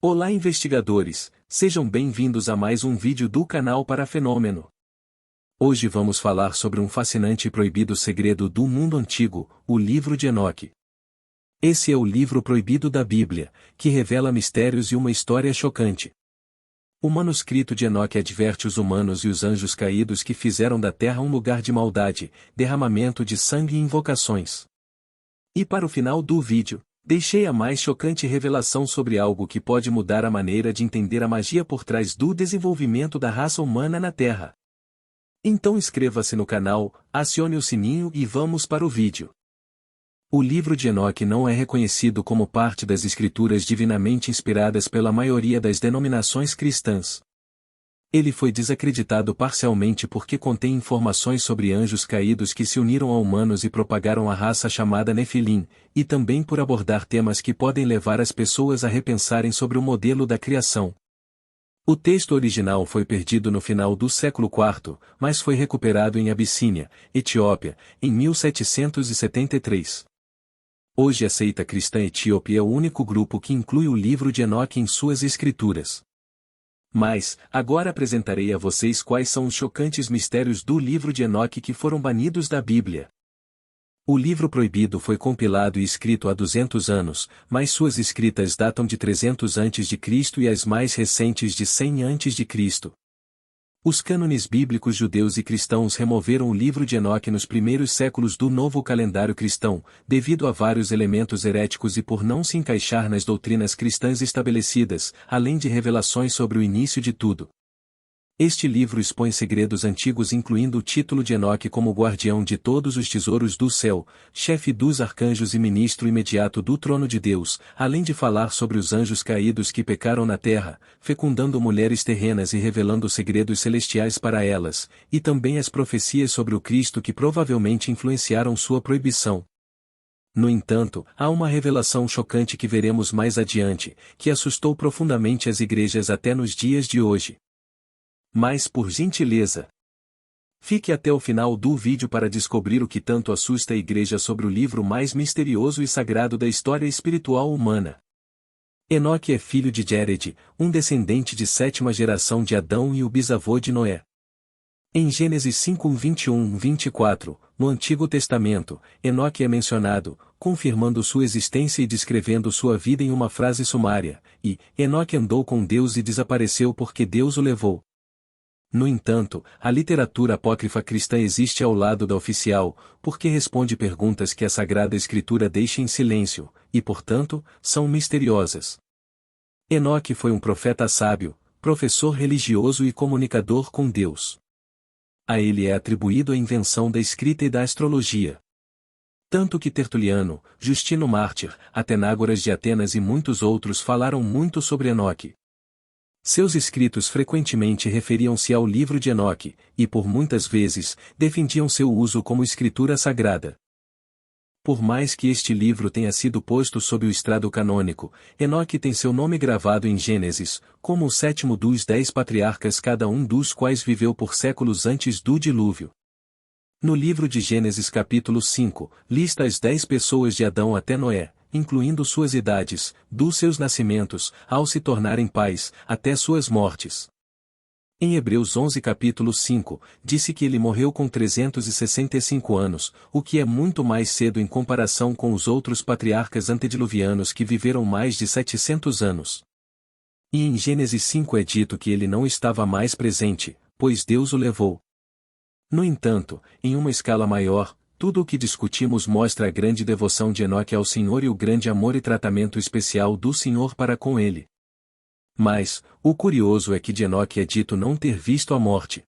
Olá investigadores, sejam bem-vindos a mais um vídeo do canal Parafenômeno. Hoje vamos falar sobre um fascinante e proibido segredo do mundo antigo, o livro de Enoque. Esse é o livro proibido da Bíblia, que revela mistérios e uma história chocante. O manuscrito de Enoque adverte os humanos e os anjos caídos que fizeram da terra um lugar de maldade, derramamento de sangue e invocações. E para o final do vídeo, deixei a mais chocante revelação sobre algo que pode mudar a maneira de entender a magia por trás do desenvolvimento da raça humana na Terra. Então inscreva-se no canal, acione o sininho e vamos para o vídeo. O livro de Enoque não é reconhecido como parte das escrituras divinamente inspiradas pela maioria das denominações cristãs. Ele foi desacreditado parcialmente porque contém informações sobre anjos caídos que se uniram a humanos e propagaram a raça chamada Nefilim, e também por abordar temas que podem levar as pessoas a repensarem sobre o modelo da criação. O texto original foi perdido no final do século IV, mas foi recuperado em Abissínia, Etiópia, em 1773. Hoje a seita cristã etíope é o único grupo que inclui o livro de Enoque em suas escrituras. Mas, agora apresentarei a vocês quais são os chocantes mistérios do livro de Enoque que foram banidos da Bíblia. O livro proibido foi compilado e escrito há 200 anos, mas suas escritas datam de 300 a.C. e as mais recentes de 100 a.C. Os cânones bíblicos judeus e cristãos removeram o livro de Enoque nos primeiros séculos do novo calendário cristão, devido a vários elementos heréticos e por não se encaixar nas doutrinas cristãs estabelecidas, além de revelações sobre o início de tudo. Este livro expõe segredos antigos incluindo o título de Enoque como guardião de todos os tesouros do céu, chefe dos arcanjos e ministro imediato do trono de Deus, além de falar sobre os anjos caídos que pecaram na terra, fecundando mulheres terrenas e revelando segredos celestiais para elas, e também as profecias sobre o Cristo que provavelmente influenciaram sua proibição. No entanto, há uma revelação chocante que veremos mais adiante, que assustou profundamente as igrejas até nos dias de hoje. Mas por gentileza, fique até o final do vídeo para descobrir o que tanto assusta a igreja sobre o livro mais misterioso e sagrado da história espiritual humana. Enoque é filho de Jared, um descendente de sétima geração de Adão e o bisavô de Noé. Em Gênesis 5:21-24, no Antigo Testamento, Enoque é mencionado, confirmando sua existência e descrevendo sua vida em uma frase sumária, e Enoque andou com Deus e desapareceu porque Deus o levou. No entanto, a literatura apócrifa cristã existe ao lado da oficial, porque responde perguntas que a Sagrada Escritura deixa em silêncio, e portanto, são misteriosas. Enoque foi um profeta sábio, professor religioso e comunicador com Deus. A ele é atribuído a invenção da escrita e da astrologia. Tanto que Tertuliano, Justino Mártir, Atenágoras de Atenas e muitos outros falaram muito sobre Enoque. Seus escritos frequentemente referiam-se ao livro de Enoque, e por muitas vezes, defendiam seu uso como escritura sagrada. Por mais que este livro tenha sido posto sob o estrado canônico, Enoque tem seu nome gravado em Gênesis, como o sétimo dos 10 patriarcas, cada um dos quais viveu por séculos antes do dilúvio. No livro de Gênesis capítulo 5, lista as 10 pessoas de Adão até Noé, incluindo suas idades, dos seus nascimentos, ao se tornarem pais, até suas mortes. Em Hebreus 11 capítulo 5, disse que ele morreu com 365 anos, o que é muito mais cedo em comparação com os outros patriarcas antediluvianos que viveram mais de 700 anos. E em Gênesis 5 é dito que ele não estava mais presente, pois Deus o levou. No entanto, em uma escala maior, tudo o que discutimos mostra a grande devoção de Enoque ao Senhor e o grande amor e tratamento especial do Senhor para com ele. Mas, o curioso é que de Enoque é dito não ter visto a morte.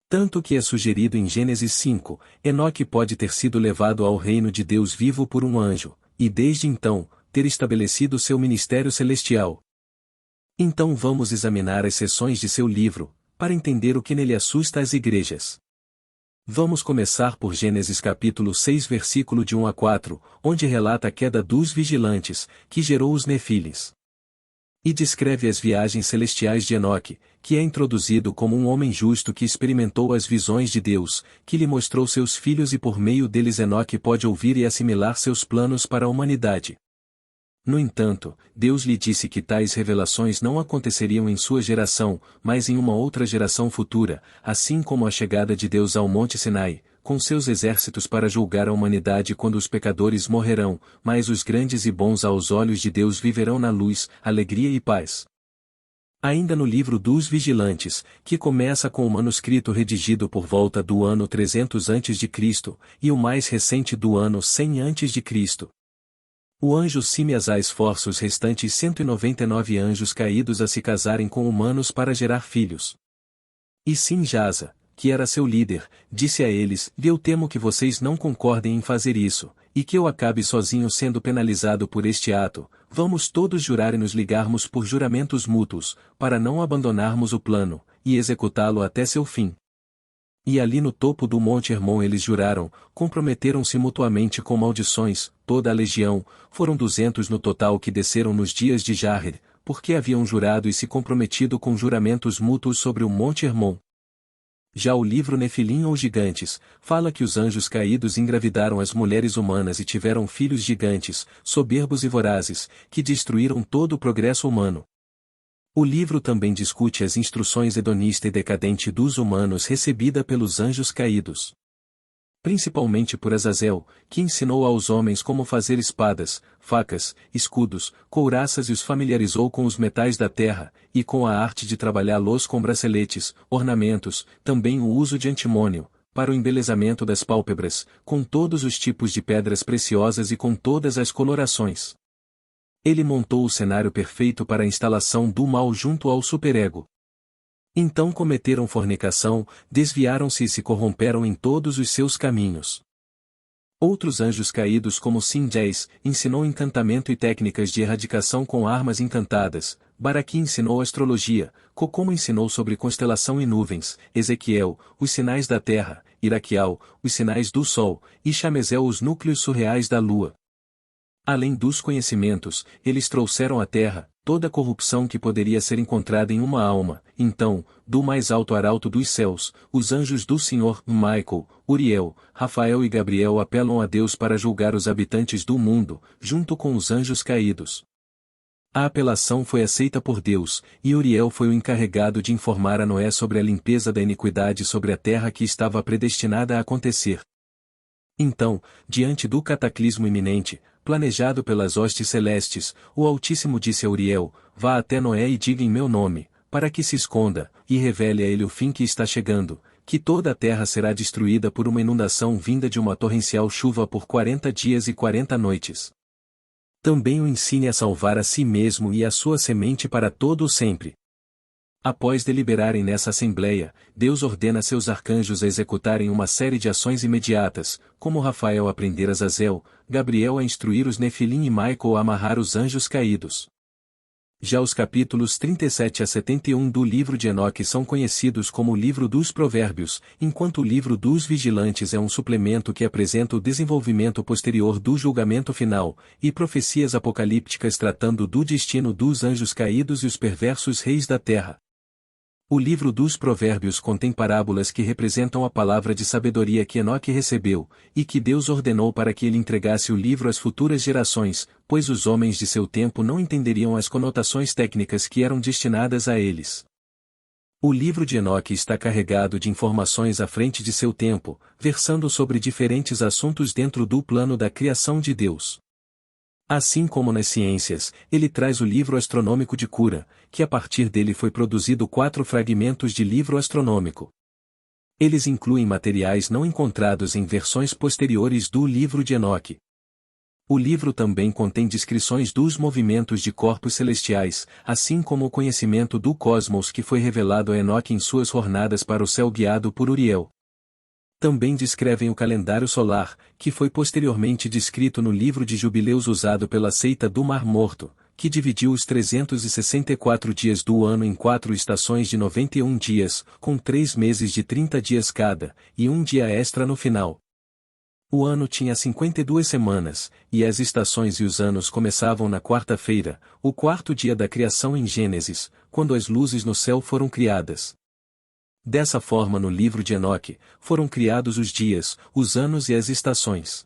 Tanto que é sugerido em Gênesis 5, Enoque pode ter sido levado ao reino de Deus vivo por um anjo, e desde então, ter estabelecido seu ministério celestial. Então vamos examinar as seções de seu livro, para entender o que nele assusta as igrejas. Vamos começar por Gênesis capítulo 6 versículo de 1 a 4, onde relata a queda dos vigilantes, que gerou os Nefilis. E descreve as viagens celestiais de Enoque, que é introduzido como um homem justo que experimentou as visões de Deus, que lhe mostrou seus filhos e por meio deles Enoque pode ouvir e assimilar seus planos para a humanidade. No entanto, Deus lhe disse que tais revelações não aconteceriam em sua geração, mas em uma outra geração futura, assim como a chegada de Deus ao Monte Sinai, com seus exércitos para julgar a humanidade quando os pecadores morrerão, mas os grandes e bons aos olhos de Deus viverão na luz, alegria e paz. Ainda no livro dos Vigilantes, que começa com o manuscrito redigido por volta do ano 300 a.C., e o mais recente do ano 100 a.C., o anjo Simiasá esforça os restantes 199 anjos caídos a se casarem com humanos para gerar filhos. E Sinjasa, que era seu líder, disse a eles: Eu temo que vocês não concordem em fazer isso, e que eu acabe sozinho sendo penalizado por este ato. Vamos todos jurar e nos ligarmos por juramentos mútuos, para não abandonarmos o plano, e executá-lo até seu fim. E ali no topo do Monte Hermon eles juraram, comprometeram-se mutuamente com maldições, toda a legião, foram 200 no total que desceram nos dias de Jared, porque haviam jurado e se comprometido com juramentos mútuos sobre o Monte Hermon. Já o livro Nefilim ou Gigantes, fala que os anjos caídos engravidaram as mulheres humanas e tiveram filhos gigantes, soberbos e vorazes, que destruíram todo o progresso humano. O livro também discute as instruções hedonista e decadente dos humanos recebida pelos anjos caídos. Principalmente por Azazel, que ensinou aos homens como fazer espadas, facas, escudos, couraças e os familiarizou com os metais da terra, e com a arte de trabalhá-los com braceletes, ornamentos, também o uso de antimônio, para o embelezamento das pálpebras, com todos os tipos de pedras preciosas e com todas as colorações. Ele montou o cenário perfeito para a instalação do mal junto ao superego. Então cometeram fornicação, desviaram-se e se corromperam em todos os seus caminhos. Outros anjos caídos como Sinjés, ensinou encantamento e técnicas de erradicação com armas encantadas, Baraqui ensinou astrologia, Cocomo ensinou sobre constelação e nuvens, Ezequiel, os sinais da terra, Iraquial, os sinais do sol, e Chamezel os núcleos surreais da lua. Além dos conhecimentos, eles trouxeram à terra toda a corrupção que poderia ser encontrada em uma alma. Então, do mais alto arauto dos céus, os anjos do Senhor, Michael, Uriel, Rafael e Gabriel apelam a Deus para julgar os habitantes do mundo, junto com os anjos caídos. A apelação foi aceita por Deus, e Uriel foi o encarregado de informar a Noé sobre a limpeza da iniquidade sobre a terra que estava predestinada a acontecer. Então, diante do cataclismo iminente, planejado pelas hostes celestes, o Altíssimo disse a Uriel: Vá até Noé e diga em meu nome, para que se esconda, e revele a ele o fim que está chegando, que toda a terra será destruída por uma inundação vinda de uma torrencial chuva por 40 dias e 40 noites. Também o ensine a salvar a si mesmo e a sua semente para todo o sempre. Após deliberarem nessa assembleia, Deus ordena seus arcanjos a executarem uma série de ações imediatas, como Rafael a prender Azazel, Gabriel a instruir os Nefilim e Michael a amarrar os anjos caídos. Já os capítulos 37 a 71 do livro de Enoque são conhecidos como o livro dos Provérbios, enquanto o livro dos Vigilantes é um suplemento que apresenta o desenvolvimento posterior do julgamento final, e profecias apocalípticas tratando do destino dos anjos caídos e os perversos reis da terra. O livro dos Provérbios contém parábolas que representam a palavra de sabedoria que Enoque recebeu, e que Deus ordenou para que ele entregasse o livro às futuras gerações, pois os homens de seu tempo não entenderiam as conotações técnicas que eram destinadas a eles. O livro de Enoque está carregado de informações à frente de seu tempo, versando sobre diferentes assuntos dentro do plano da criação de Deus. Assim como nas ciências, ele traz o livro astronômico de Cura, que a partir dele foi produzido 4 fragmentos de livro astronômico. Eles incluem materiais não encontrados em versões posteriores do livro de Enoque. O livro também contém descrições dos movimentos de corpos celestiais, assim como o conhecimento do cosmos que foi revelado a Enoque em suas jornadas para o céu guiado por Uriel. Também descrevem o calendário solar, que foi posteriormente descrito no livro de Jubileus usado pela seita do Mar Morto, que dividiu os 364 dias do ano em 4 estações de 91 dias, com 3 meses de 30 dias cada, e um dia extra no final. O ano tinha 52 semanas, e as estações e os anos começavam na quarta-feira, o 4º dia da criação em Gênesis, quando as luzes no céu foram criadas. Dessa forma no livro de Enoque, foram criados os dias, os anos e as estações.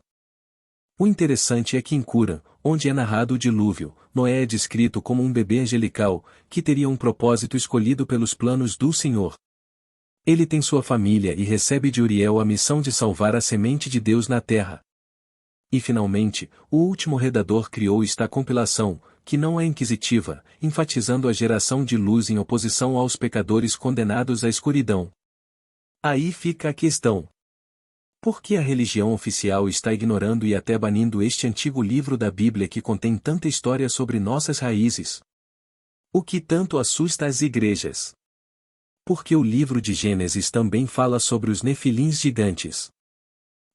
O interessante é que em Cura, onde é narrado o dilúvio, Noé é descrito como um bebê angelical, que teria um propósito escolhido pelos planos do Senhor. Ele tem sua família e recebe de Uriel a missão de salvar a semente de Deus na terra. E finalmente, o último redator criou esta compilação, que não é inquisitiva, enfatizando a geração de luz em oposição aos pecadores condenados à escuridão. Aí fica a questão. Por que a religião oficial está ignorando e até banindo este antigo livro da Bíblia que contém tanta história sobre nossas raízes? O que tanto assusta as igrejas? Porque o livro de Gênesis também fala sobre os nefilins gigantes.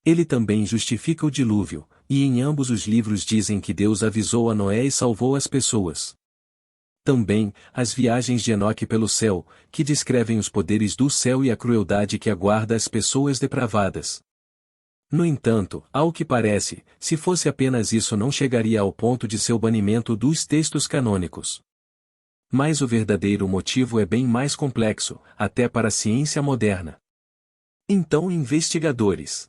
Ele também justifica o dilúvio, e em ambos os livros dizem que Deus avisou a Noé e salvou as pessoas. Também, as viagens de Enoque pelo céu, que descrevem os poderes do céu e a crueldade que aguarda as pessoas depravadas. No entanto, ao que parece, se fosse apenas isso não chegaria ao ponto de seu banimento dos textos canônicos. Mas o verdadeiro motivo é bem mais complexo, até para a ciência moderna. Então, investigadores.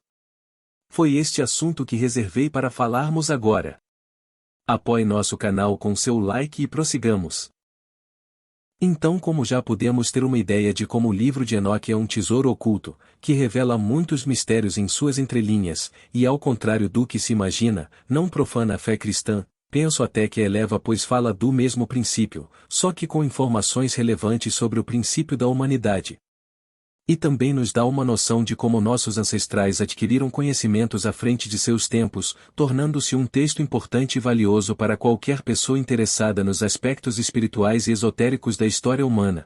Foi este assunto que reservei para falarmos agora. Apoie nosso canal com seu like e prossigamos. Então, como já podemos ter uma ideia de como o livro de Enoque é um tesouro oculto, que revela muitos mistérios em suas entrelinhas, e ao contrário do que se imagina, não profana a fé cristã, penso até que eleva pois fala do mesmo princípio, só que com informações relevantes sobre o princípio da humanidade. E também nos dá uma noção de como nossos ancestrais adquiriram conhecimentos à frente de seus tempos, tornando-se um texto importante e valioso para qualquer pessoa interessada nos aspectos espirituais e esotéricos da história humana.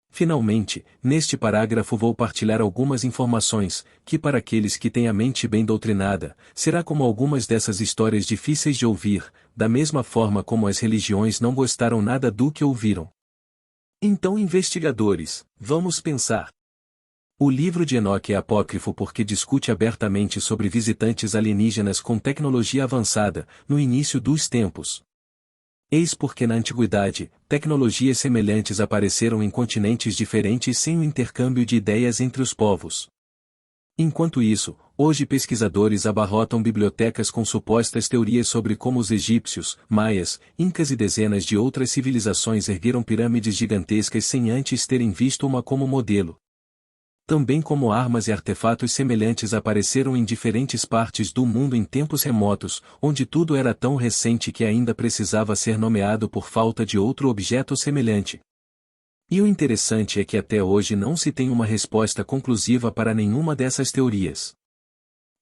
Finalmente, neste parágrafo vou partilhar algumas informações, que para aqueles que têm a mente bem doutrinada, será como algumas dessas histórias difíceis de ouvir, da mesma forma como as religiões não gostaram nada do que ouviram. Então, investigadores, vamos pensar. O livro de Enoque é apócrifo porque discute abertamente sobre visitantes alienígenas com tecnologia avançada, no início dos tempos. Eis porque na antiguidade, tecnologias semelhantes apareceram em continentes diferentes sem o intercâmbio de ideias entre os povos. Enquanto isso, hoje pesquisadores abarrotam bibliotecas com supostas teorias sobre como os egípcios, maias, incas e dezenas de outras civilizações ergueram pirâmides gigantescas sem antes terem visto uma como modelo. Também como armas e artefatos semelhantes apareceram em diferentes partes do mundo em tempos remotos, onde tudo era tão recente que ainda precisava ser nomeado por falta de outro objeto semelhante. E o interessante é que até hoje não se tem uma resposta conclusiva para nenhuma dessas teorias.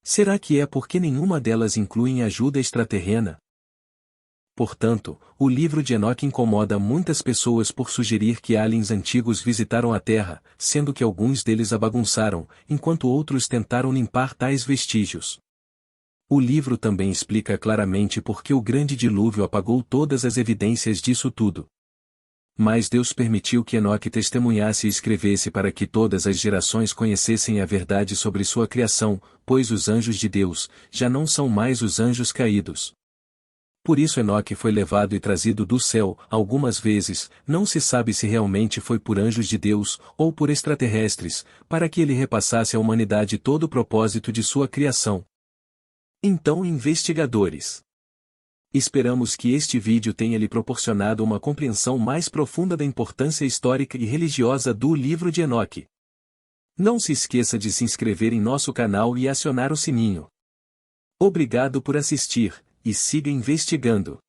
Será que é porque nenhuma delas inclui ajuda extraterrena? Portanto, o livro de Enoque incomoda muitas pessoas por sugerir que aliens antigos visitaram a Terra, sendo que alguns deles a bagunçaram, enquanto outros tentaram limpar tais vestígios. O livro também explica claramente por que o grande dilúvio apagou todas as evidências disso tudo. Mas Deus permitiu que Enoque testemunhasse e escrevesse para que todas as gerações conhecessem a verdade sobre sua criação, pois os anjos de Deus já não são mais os anjos caídos. Por isso Enoque foi levado e trazido do céu, algumas vezes, não se sabe se realmente foi por anjos de Deus, ou por extraterrestres, para que ele repassasse à humanidade todo o propósito de sua criação. Então, investigadores, esperamos que este vídeo tenha lhe proporcionado uma compreensão mais profunda da importância histórica e religiosa do livro de Enoque. Não se esqueça de se inscrever em nosso canal e acionar o sininho. Obrigado por assistir. E siga investigando.